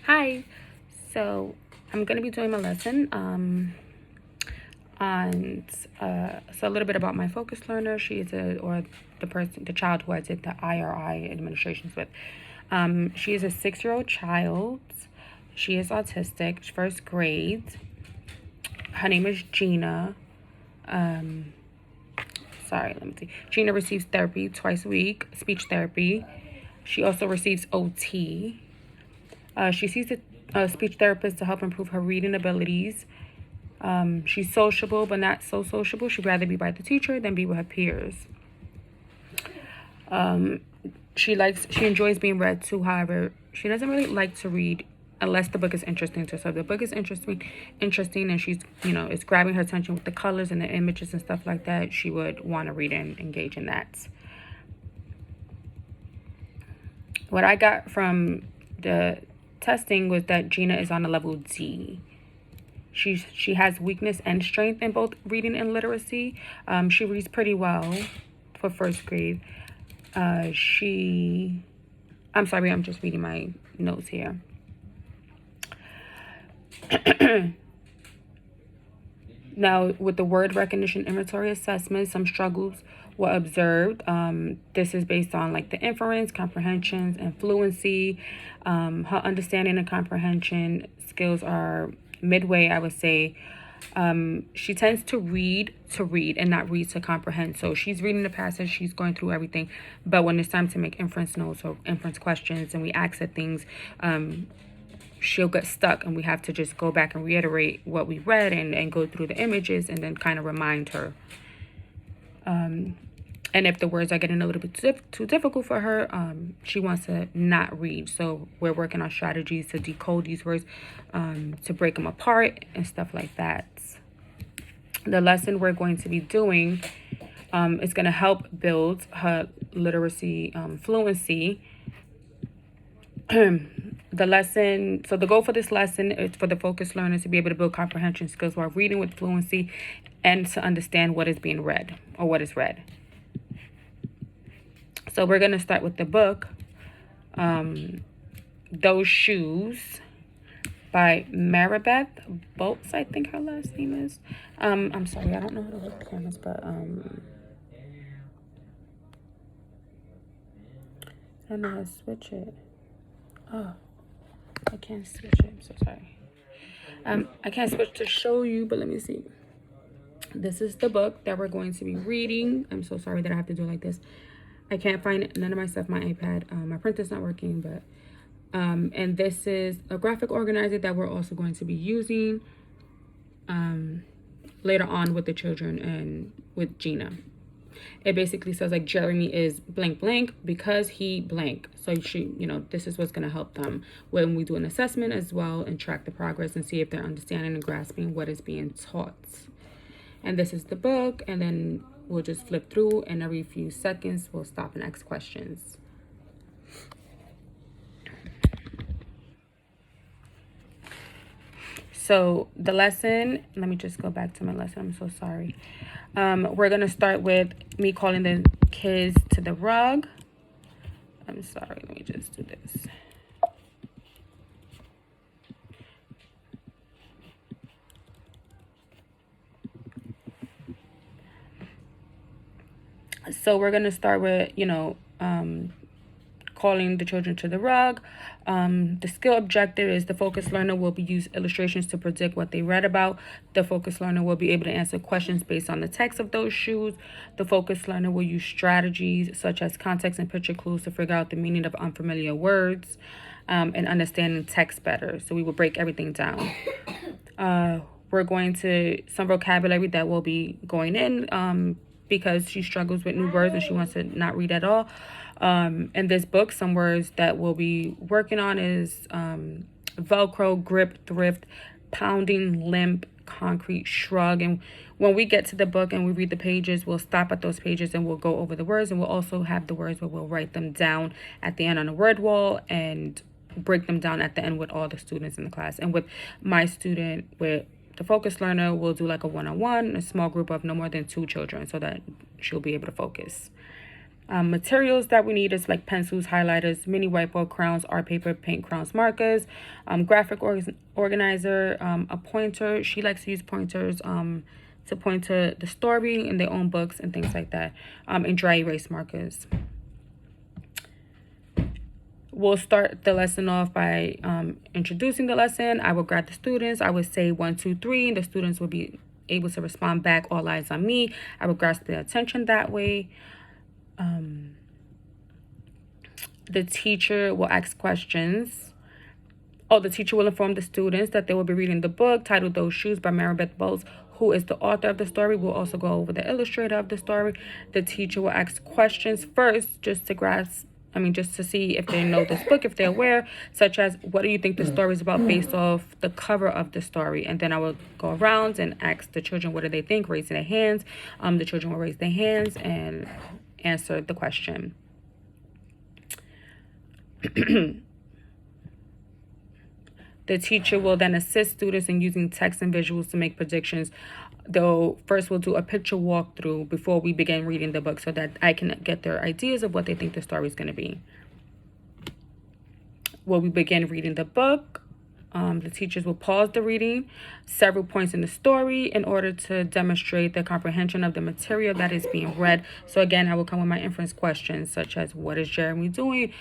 Hi. So I'm gonna be doing my lesson on so a little bit about my focus learner. She is the child who I did the IRI administrations with. She is a 6-year-old child. She is autistic, first grade. Her name is Gina. Let me see. Gina receives therapy twice a week, speech therapy. She also receives OT. She sees a speech therapist to help improve her reading abilities. She's sociable, but not so sociable. She'd rather be by the teacher than be with her peers. She enjoys being read to. However, she doesn't really like to read unless the book is interesting to her. So if the book is interesting, and she's, it's grabbing her attention with the colors and the images and stuff like that, she would want to read and engage in that. What I got from the testing was that Gina is on a level D. She has weakness and strength in both reading and literacy. She reads pretty well for first grade. I'm sorry, I'm just reading my notes here. Now, with the word recognition inventory assessment, some struggles were observed. This is based on like the inference, comprehensions, and fluency. Her understanding and comprehension skills are midway, I would say. She tends to read and not read to comprehend. So she's reading the passage, she's going through everything, but when it's time to make inference notes or inference questions and we ask her things, she'll get stuck and we have to just go back and reiterate what we read and go through the images and then kind of remind her. And if the words are getting a little bit too difficult for her, she wants to not read. So we're working on strategies to decode these words, to break them apart and stuff like that. The lesson we're going to be doing is going to help build her literacy fluency. The goal for this lesson is for the focus learner to be able to build comprehension skills while reading with fluency and to understand what is being read or what is read. So we're going to start with the book, Those Shoes by Maribeth Bolts, I think her last name is. I'm sorry, I don't know how to work the cameras, but I don't know how to switch it. Oh, I can't switch it. I'm so sorry. I can't switch to show you, but let me see. This is the book that we're going to be reading. I'm so sorry that I have to do it like this. I can't find none of my stuff, my iPad. My printer's not working, but and this is a graphic organizer that we're also going to be using later on with the children and with Gina. It basically says like Jeremy is blank blank because he blank. So this is what's going to help them when we do an assessment as well and track the progress and see if they're understanding and grasping what is being taught. And this is the book, and then we'll just flip through, and every few seconds we'll stop and ask questions. So the lesson, let me just go back to my lesson. I'm so sorry. We're going to start with me calling the kids to the rug. I'm sorry. Let me just do this. So we're going to start with, calling the children to the rug. The skill objective is the focus learner will be use illustrations to predict what they read about. The focus learner will be able to answer questions based on the text of those shoes. The focus learner will use strategies such as context and picture clues to figure out the meaning of unfamiliar words and understanding text better. So we will break everything down. We're going to some vocabulary that will be going in because she struggles with new words and she wants to not read at all. In this book, some words that we'll be working on is Velcro, grip, thrift, pounding, limp, concrete, shrug. And when we get to the book and we read the pages, we'll stop at those pages and we'll go over the words, and we'll also have the words where we'll write them down at the end on a word wall and break them down at the end with all the students in the class. And with my student, with the focus learner, we'll do like a one-on-one, a small group of no more than 2 children so that she'll be able to focus. Materials that we need is like pencils, highlighters, mini whiteboard, crayons, art paper, paint, crayons, markers, graphic organizer, a pointer. She likes to use pointers to point to the story in their own books and things like that, and dry erase markers. We'll start the lesson off by introducing the lesson. I will grab the students. I would say 1, 2, 3, and the students will be able to respond back, all eyes on me. I will grasp their attention that way. The teacher will ask questions. The teacher will inform the students that they will be reading the book titled Those Shoes by Maribeth Bowles, who is the author of the story. We'll also go over the illustrator of the story. The teacher will ask questions first just to see if they know this book, if they're aware, such as, what do you think the story is about based off the cover of the story? And then I will go around and ask the children, what do they think, raising their hands. The children will raise their hands and answer the question. The teacher will then assist students in using text and visuals to make predictions. Though first we'll do a picture walkthrough before we begin reading the book so that I can get their ideas of what they think the story is going to be. When we begin reading the book, the teachers will pause the reading several points in the story in order to demonstrate the comprehension of the material that is being read. So again, I will come with my inference questions such as, what is Jeremy doing?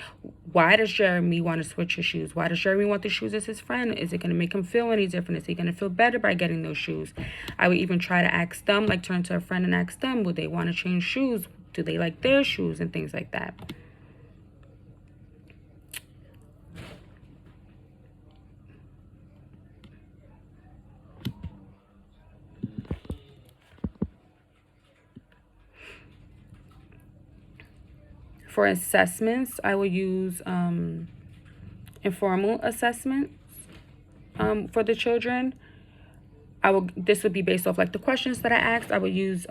Why does Jeremy want to switch his shoes? Why does Jeremy want the shoes as his friend? Is it going to make him feel any different? Is he going to feel better by getting those shoes? I would even try to ask them, like turn to a friend and ask them, would they want to change shoes? Do they like their shoes? And things like that. For assessments, I will use informal assessments for the children. This would be based off like the questions that I asked. I would use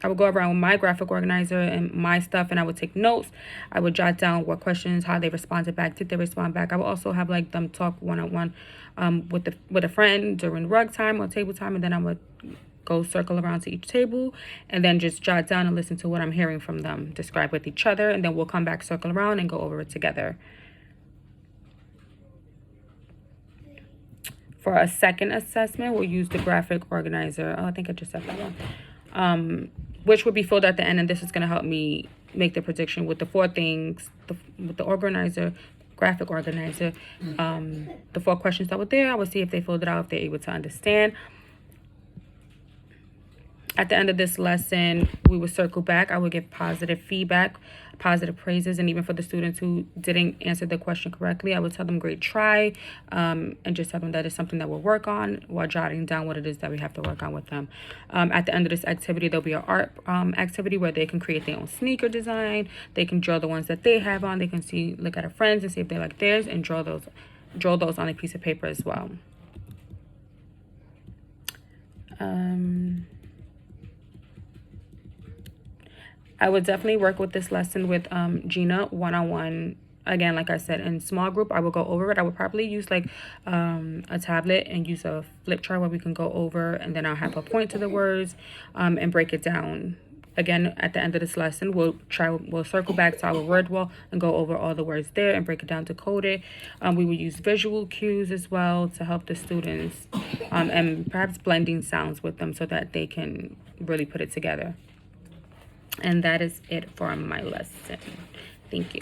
I would go around with my graphic organizer and my stuff, and I would take notes. I would jot down what questions, how they responded back, did they respond back. I would also have like them talk one-on-one with a friend during rug time or table time, and then I would go circle around to each table and then just jot down and listen to what I'm hearing from them, describe with each other, and then we'll come back, circle around, and go over it together. For a second assessment, we'll use the graphic organizer. I think I just said that one. Which would be filled at the end, and this is going to help me make the prediction with the 4 things, with the organizer, graphic organizer, the 4 questions that were there. I will see if they filled it out, if they're able to understand. At the end of this lesson, we will circle back. I will give positive feedback, positive praises, and even for the students who didn't answer the question correctly, I would tell them great try, and just tell them that it's something that we'll work on while jotting down what it is that we have to work on with them. At the end of this activity, there'll be an art activity where they can create their own sneaker design. They can draw the ones that they have on. They can look at their friends and see if they like theirs, and draw those on a piece of paper as well. I would definitely work with this lesson with Gina one-on-one. Again, like I said, in small group, I will go over it. I would probably use like a tablet and use a flip chart where we can go over, and then I'll have a point to the words and break it down. Again, at the end of this lesson, we'll circle back to our word wall and go over all the words there and break it down to code it. We will use visual cues as well to help the students, and perhaps blending sounds with them so that they can really put it together. And that is it for my lesson. Thank you.